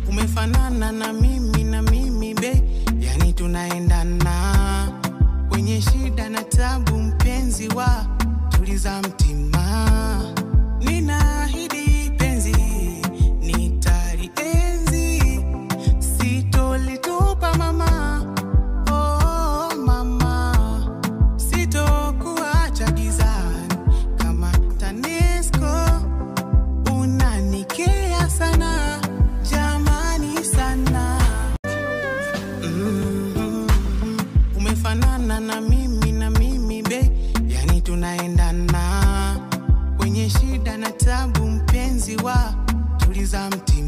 Umefanana na mimi be, yani tunaendana kwenye shida na tabu, mpenzi wa tuliza mtima. Ninaahidi penzi nitalienzi, sitolitupa mama, oh mama, sitokuacha gizani kama TANESCO. Unanikea sana jamani sana. Umefanana na mimi be, yani tunaendana kwenye shida na tabu, mpenzi wa tuliza mtima.